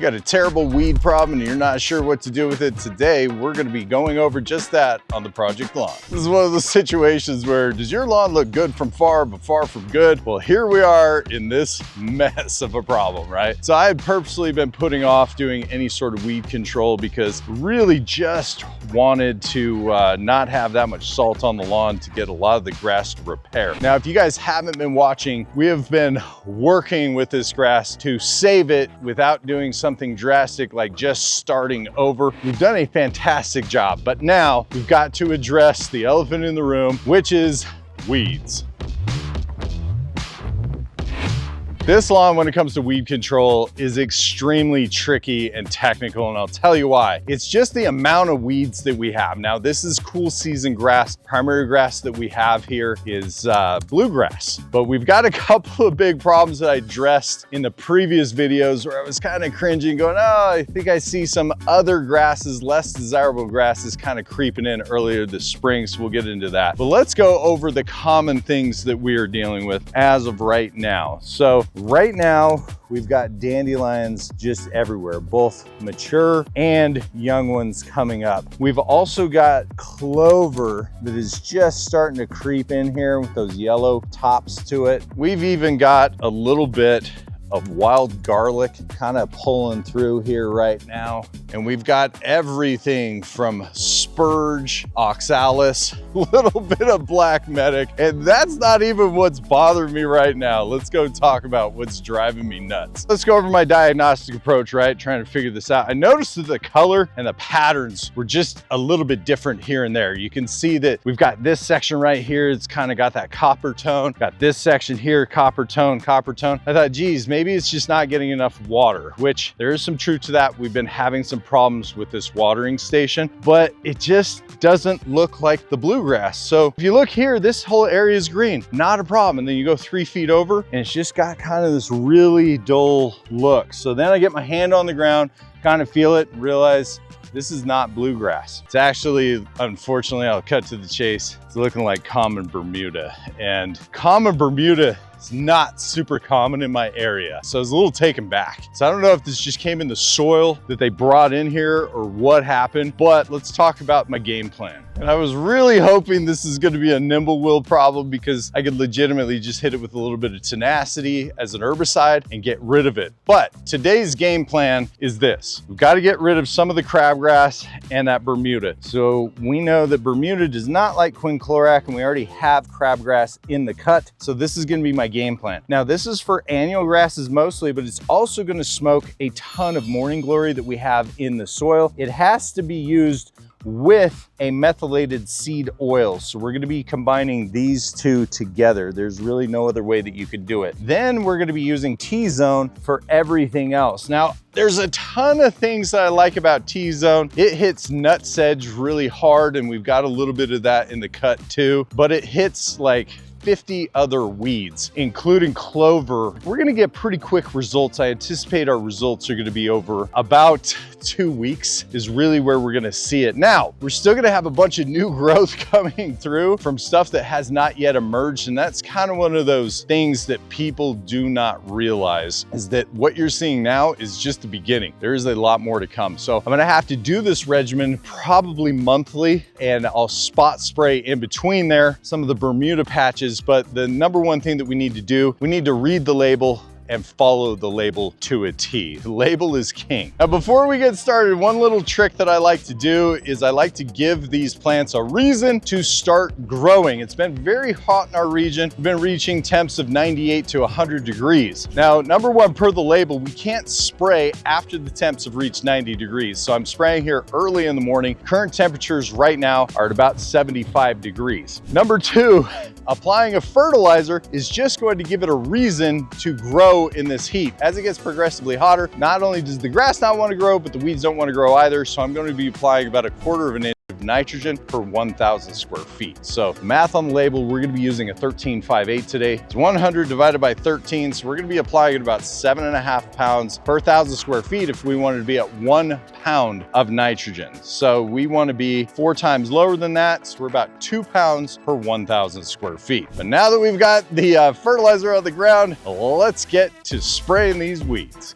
you got a terrible weed problem and you're not sure what to do with it, today we're going to be going over just that on the Project Lawn. This is one of those situations where, does your lawn look good from far but far from good? Well, here we are in this mess of a problem, right? So I had purposely been putting off doing any sort of weed control because really just wanted to not have that much salt on the lawn to get a lot of the grass to repair. Now, if you guys haven't been watching, we have been working with this grass to save it without doing something drastic like just starting over. We've done a fantastic job, but now we've got to address the elephant in the room, which is weeds. This lawn, when it comes to weed control, is extremely tricky and technical, and I'll tell you why. It's just the amount of weeds that we have. Now, this is cool season grass. Primary grass that we have here is bluegrass, but we've got a couple of big problems that I addressed in the previous videos where I was kind of cringing, going, oh, I think I see some other grasses, less desirable grasses kind of creeping in earlier this spring, so we'll get into that. But let's go over the common things that we are dealing with as of right now. So right now, we've got dandelions just everywhere, both mature and young ones coming up. We've also got clover that is just starting to creep in here with those yellow tops to it. We've even got a little bit of wild garlic kind of pulling through here right now. And we've got everything from spurge, oxalis, a little bit of black medic, and that's not even what's bothering me right now. Let's go talk about what's driving me nuts. Let's go over my diagnostic approach, right? Trying to figure this out. I noticed that the color and the patterns were just a little bit different here and there. You can see that we've got this section right here. It's kind of got that copper tone. Got this section here, copper tone, copper tone. I thought, geez, maybe it's just not getting enough water, which there is some truth to that. We've been having some problems with this watering station, but it just doesn't look like the bluegrass. So if you look here, this whole area is green, not a problem. And then you go 3 feet over and it's just got kind of this really dull look. So then I get my hand on the ground, kind of feel it, realize this is not bluegrass. It's actually, unfortunately, I'll cut to the chase, it's looking like common Bermuda. And common Bermuda is not super common in my area. So I was a little taken back. So I don't know if this just came in the soil that they brought in here or what happened, but let's talk about my game plan. And I was really hoping this is going to be a nimble will problem because I could legitimately just hit it with a little bit of tenacity as an herbicide and get rid of it. But today's game plan is this. We've got to get rid of some of the crabgrass and that Bermuda. So we know that Bermuda does not like quinclorac, and we already have crabgrass in the cut. So this is going to be my game plan. Now, this is for annual grasses mostly, but it's also going to smoke a ton of morning glory that we have in the soil. It has to be used with a methylated seed oil. So we're going to be combining these two together. There's really no other way that you could do it. Then we're going to be using T-Zone for everything else. Now, there's a ton of things that I like about T-Zone. It hits nutsedge really hard, and we've got a little bit of that in the cut too, but it hits like 50 other weeds, including clover. We're gonna get pretty quick results. I anticipate our results are gonna be over about 2 weeks is really where we're gonna see it. Now, we're still gonna have a bunch of new growth coming through from stuff that has not yet emerged, and that's kind of one of those things that people do not realize, is that what you're seeing now is just the beginning. There is a lot more to come. So I'm gonna have to do this regimen probably monthly, and I'll spot spray in between there some of the Bermuda patches. But the number one thing that we need to do, we need to read the label and follow the label to a T. The label is king. Now, before we get started, one little trick that I like to do is I like to give these plants a reason to start growing. It's been very hot in our region. We've been reaching temps of 98 to 100 degrees. Now, number one, per the label, we can't spray after the temps have reached 90 degrees. So I'm spraying here early in the morning. Current temperatures right now are at about 75 degrees. Number two, applying a fertilizer is just going to give it a reason to grow in this heat. As it gets progressively hotter, not only does the grass not want to grow, but the weeds don't want to grow either. So I'm going to be applying about 1/4 of an inch of nitrogen per 1,000 square feet. So math on the label, we're going to be using a 13.58 today. It's 100 divided by 13. So we're going to be applying about 7.5 pounds per 1,000 square feet if we wanted to be at 1 pound of nitrogen. So we want to be 4 times lower than that. So we're about 2 pounds per 1,000 square feet. But now that we've got the fertilizer on the ground, let's get to spraying these weeds.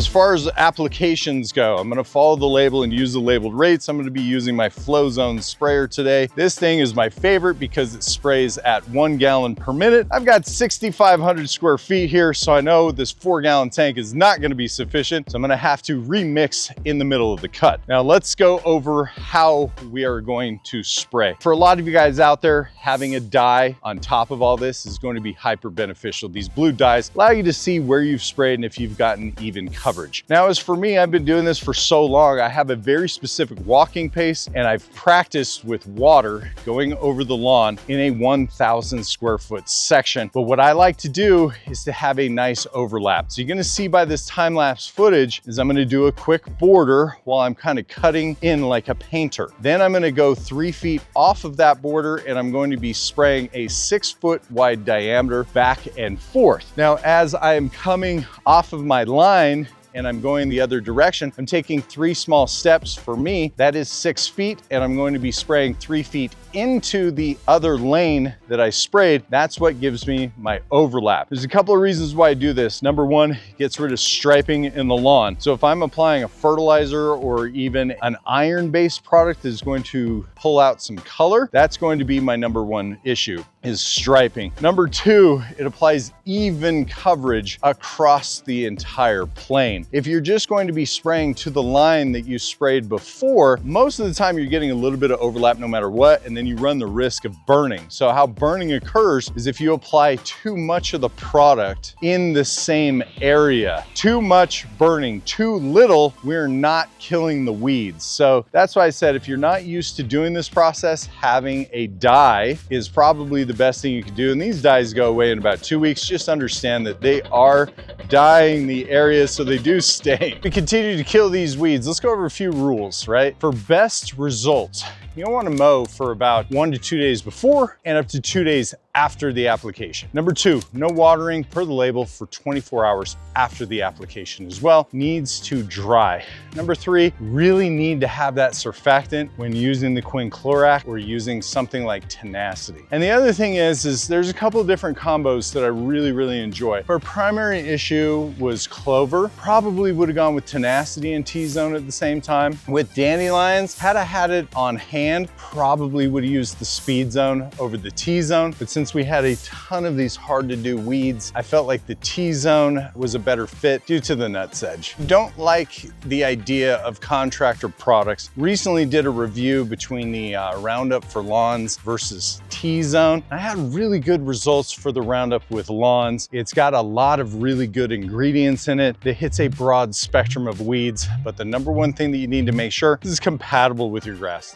as far as applications go, I'm gonna follow the label and use the labeled rates. I'm gonna be using my Flow Zone sprayer today. This thing is my favorite because it sprays at 1 gallon per minute. I've got 6,500 square feet here, so I know this 4-gallon tank is not gonna be sufficient. So I'm gonna have to remix in the middle of the cut. Now let's go over how we are going to spray. For a lot of you guys out there, having a dye on top of all this is going to be hyper beneficial. These blue dyes allow you to see where you've sprayed and if you've gotten even coverage. Now, as for me, I've been doing this for so long, I have a very specific walking pace, and I've practiced with water going over the lawn in a 1,000 square foot section. But what I like to do is to have a nice overlap. So you're gonna see by this time-lapse footage is I'm gonna do a quick border while I'm kind of cutting in like a painter. Then I'm gonna go 3 feet off of that border, and I'm going to be spraying a 6-foot wide diameter back and forth. Now, as I am coming off of my line and I'm going the other direction, I'm taking 3 small steps. For me, that is 6 feet, and I'm going to be spraying 3 feet into the other lane that I sprayed. That's what gives me my overlap. There's a couple of reasons why I do this. Number one, it gets rid of striping in the lawn. So if I'm applying a fertilizer or even an iron-based product that is going to pull out some color, that's going to be my number one issue, is striping. Number two, it applies even coverage across the entire plane. If you're just going to be spraying to the line that you sprayed before, most of the time you're getting a little bit of overlap no matter what, and then you run the risk of burning. So how burning occurs is if you apply too much of the product in the same area. Too much burning, too little, we're not killing the weeds. So that's why I said if you're not used to doing this process, having a dye is probably the best thing you can do. And these dyes go away in about 2 weeks. Just understand that they are dyeing the area so they do stay. We continue to kill these weeds. Let's go over a few rules, right? For best results, you don't want to mow for about 1 to 2 days before and up to 2 days after the application. Number two, no watering per the label for 24 hours after the application as well. Needs to dry. Number three, really need to have that surfactant when using the quinclorac or using something like tenacity. And the other thing is there's a couple of different combos that I really enjoy. Our primary issue was clover. Probably would have gone with tenacity and T-zone at the same time. With dandelions, had I had it on hand, probably would have used the speed zone over the T-zone. But since we had a ton of these hard to do weeds, I felt like the T-zone was a better fit due to the nutsedge. Don't like the idea of contractor products. Recently did a review between the Roundup for lawns versus T-zone. I had really good results for the Roundup with lawns. It's got a lot of really good ingredients in it that hits a broad spectrum of weeds, but the number one thing that you need to make sure is compatible with your grass.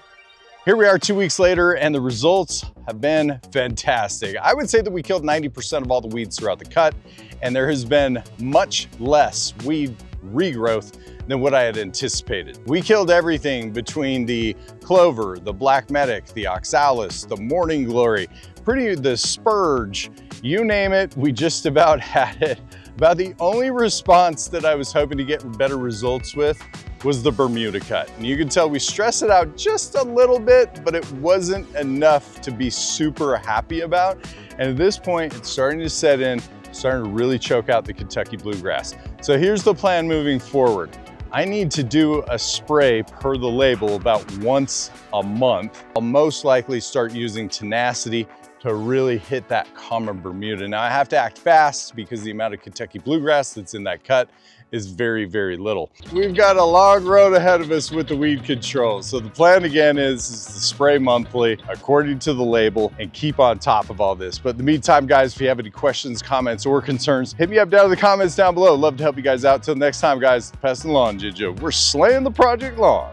Here we are 2 weeks later, and the results have been fantastic. I would say that we killed 90% of all the weeds throughout the cut, and there has been much less weed regrowth than what I had anticipated. We killed everything between the clover, the black medic, the oxalis, the morning glory, the spurge, you name it, we just about had it. About the only response that I was hoping to get better results with was the Bermuda cut. And you can tell we stressed it out just a little bit, but it wasn't enough to be super happy about. And at this point, it's starting to set in, starting to really choke out the Kentucky bluegrass. So here's the plan moving forward. I need to do a spray per the label about once a month. I'll most likely start using tenacity to really hit that common Bermuda. Now I have to act fast because the amount of Kentucky bluegrass that's in that cut is very little. We've got a long road ahead of us with the weed control. So the plan again is to spray monthly according to the label and keep on top of all this. But in the meantime, guys, if you have any questions, comments, or concerns, hit me up down in the comments down below. Love to help you guys out. Till next time, guys, Pest and Lawn Ginja. We're slaying the project lawn.